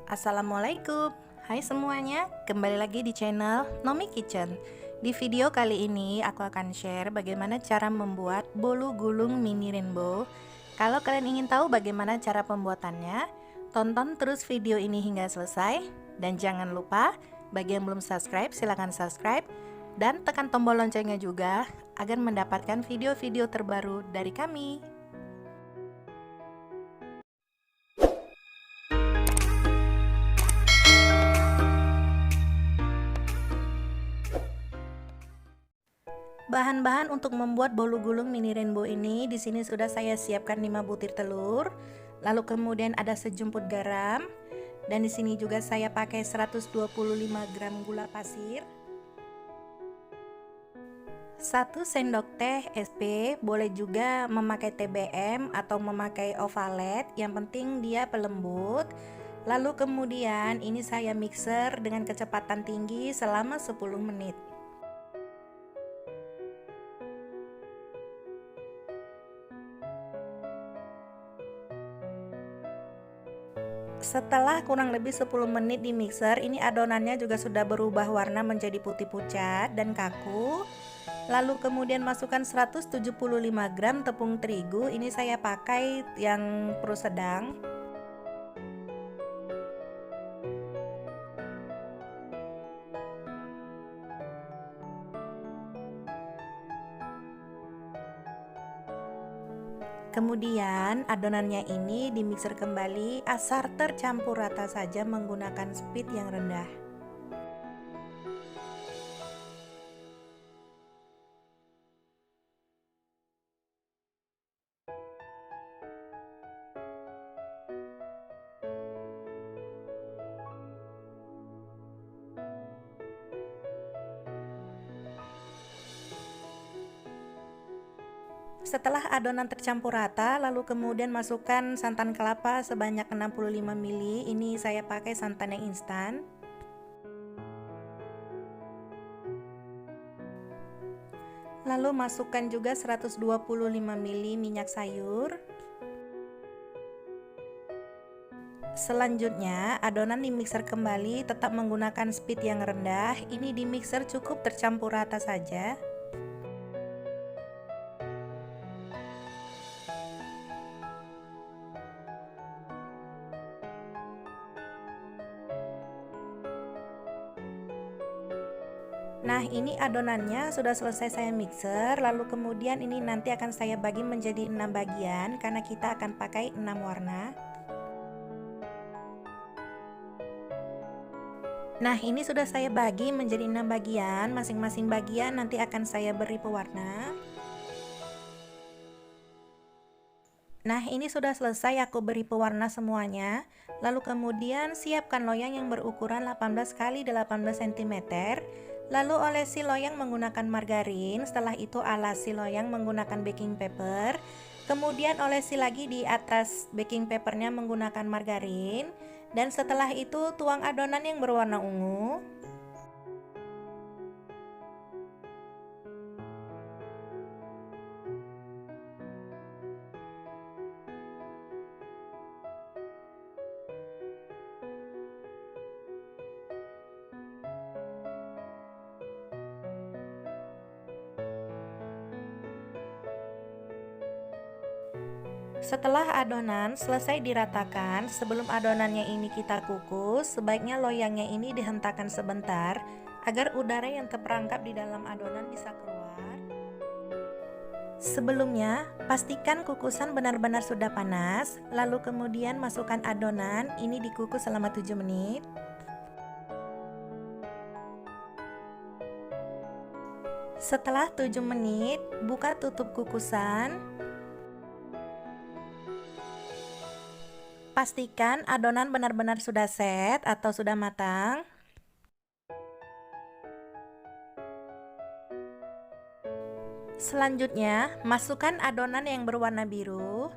Assalamualaikum, hai semuanya, kembali lagi di channel Nomi Kitchen. Di video kali ini aku akan share bagaimana cara membuat bolu gulung mini rainbow. Kalau kalian ingin tahu bagaimana cara pembuatannya, tonton terus video ini hingga selesai. Dan jangan lupa, bagi yang belum subscribe silahkan subscribe dan tekan tombol loncengnya juga agar mendapatkan video-video terbaru dari kami. Bahan-bahan untuk membuat bolu gulung mini rainbow ini di sini sudah saya siapkan 5 butir telur, lalu kemudian ada sejumput garam, dan di sini juga saya pakai 125 gram gula pasir, 1 sendok teh SP, boleh juga memakai TBM atau memakai ovalet, yang penting dia pelembut. Lalu kemudian ini saya mixer dengan kecepatan tinggi selama 10 menit. Setelah kurang lebih 10 menit di mixer, ini adonannya juga sudah berubah warna menjadi putih pucat dan kaku. Lalu kemudian masukkan 175 gram tepung terigu, ini saya pakai yang pro sedang. Kemudian adonannya ini dimixer kembali asal tercampur rata saja menggunakan speed yang rendah. Setelah adonan tercampur rata, lalu kemudian masukkan santan kelapa sebanyak 65 ml. Ini saya pakai santan yang instan. Lalu masukkan juga 125 ml minyak sayur. Selanjutnya, adonan dimixer kembali tetap menggunakan speed yang rendah. Ini dimixer cukup tercampur rata saja. Nah, ini adonannya sudah selesai saya mixer, lalu kemudian ini nanti akan saya bagi menjadi 6 bagian karena kita akan pakai 6 warna. Nah, ini sudah saya bagi menjadi 6 bagian, masing-masing bagian nanti akan saya beri pewarna. Nah, ini sudah selesai aku beri pewarna semuanya. Lalu kemudian siapkan loyang yang berukuran 18 x 18 cm. Lalu olesi loyang menggunakan margarin. Setelah itu alasi loyang menggunakan baking paper. Kemudian olesi lagi di atas baking papernya menggunakan margarin. Dan setelah itu tuang adonan yang berwarna ungu. Setelah adonan selesai diratakan, sebelum adonannya ini kita kukus, sebaiknya loyangnya ini dihentakkan sebentar agar udara yang terperangkap di dalam adonan bisa keluar. Sebelumnya, pastikan kukusan benar-benar sudah panas, lalu kemudian masukkan adonan, ini dikukus selama 7 menit. Setelah 7 menit, buka tutup kukusan. Pastikan adonan benar-benar sudah set atau sudah matang. Selanjutnya, masukkan adonan yang berwarna biru.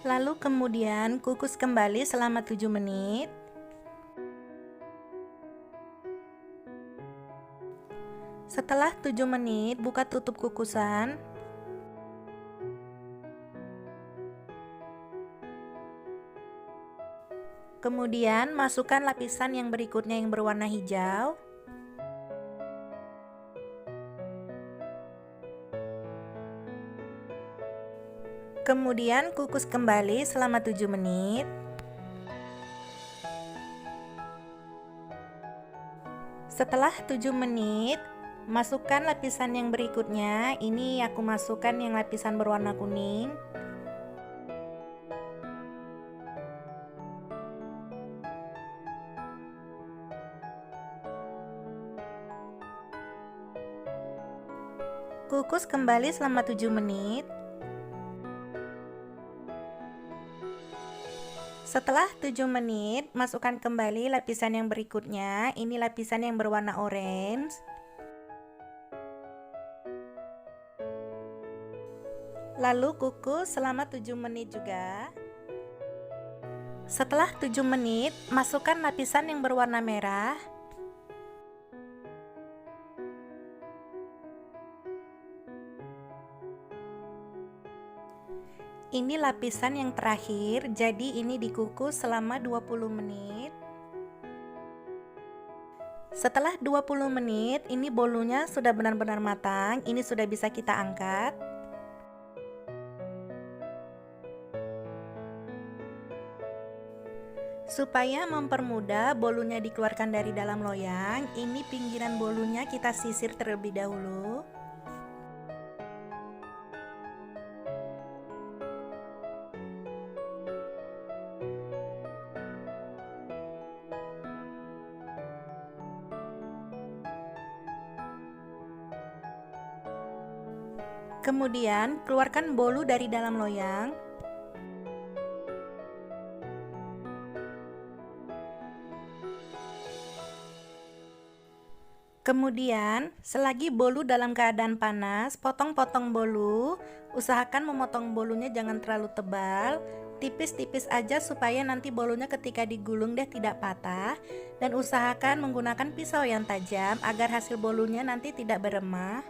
Lalu kemudian kukus kembali selama 7 menit. Setelah 7 menit, buka tutup kukusan. Kemudian masukkan lapisan yang berikutnya yang berwarna hijau. Kemudian kukus kembali selama 7 menit. Setelah 7 menit, masukkan lapisan yang berikutnya. Ini aku masukkan yang lapisan berwarna kuning. Kukus kembali selama 7 menit. Setelah 7 menit, masukkan kembali lapisan yang berikutnya. Ini lapisan yang berwarna orange. Lalu kukus selama 7 menit juga. Setelah 7 menit, masukkan lapisan yang berwarna merah. Ini lapisan yang terakhir, jadi ini dikukus selama 20 menit. Setelah 20 menit, ini bolunya sudah benar-benar matang. Ini sudah bisa kita angkat. Supaya mempermudah bolunya dikeluarkan dari dalam loyang, ini pinggiran bolunya kita sisir terlebih dahulu. Kemudian, keluarkan bolu dari dalam loyang. Kemudian, selagi bolu dalam keadaan panas, potong-potong bolu. Usahakan memotong bolunya jangan terlalu tebal, tipis-tipis aja supaya nanti bolunya ketika digulung deh tidak patah. Dan usahakan menggunakan pisau yang tajam agar hasil bolunya nanti tidak beremah.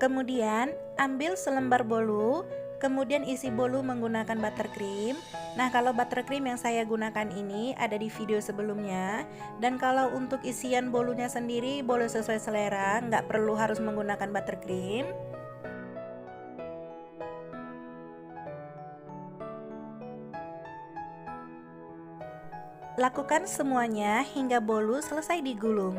Kemudian ambil selembar bolu, kemudian isi bolu menggunakan buttercream. Nah, kalau buttercream yang saya gunakan ini ada di video sebelumnya. Dan kalau untuk isian bolunya sendiri boleh sesuai selera, nggak perlu harus menggunakan buttercream. Lakukan semuanya hingga bolu selesai digulung.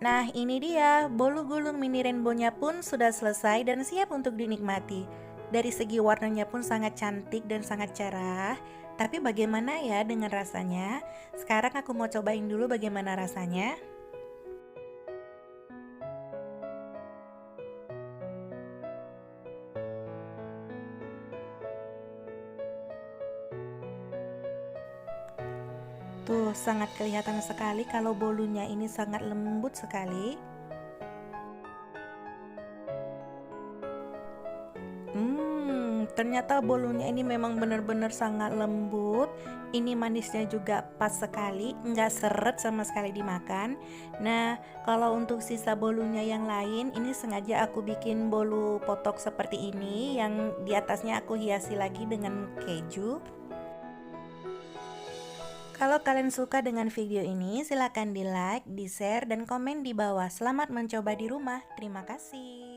Nah, ini dia, bolu gulung mini rainbow-nya pun sudah selesai dan siap untuk dinikmati. Dari segi warnanya pun sangat cantik dan sangat cerah. Tapi bagaimana ya dengan rasanya? Sekarang aku mau cobain dulu bagaimana rasanya. Tuh, sangat kelihatan sekali kalau bolunya ini sangat lembut sekali. Ternyata bolunya ini memang benar-benar sangat lembut. Ini manisnya juga pas sekali, nggak seret sama sekali dimakan. Nah, kalau untuk sisa bolunya yang lain, ini sengaja aku bikin bolu potok seperti ini, yang di atasnya aku hiasi lagi dengan keju. Kalau kalian suka dengan video ini, silahkan di like, di share, dan komen di bawah. Selamat mencoba di rumah. Terima kasih.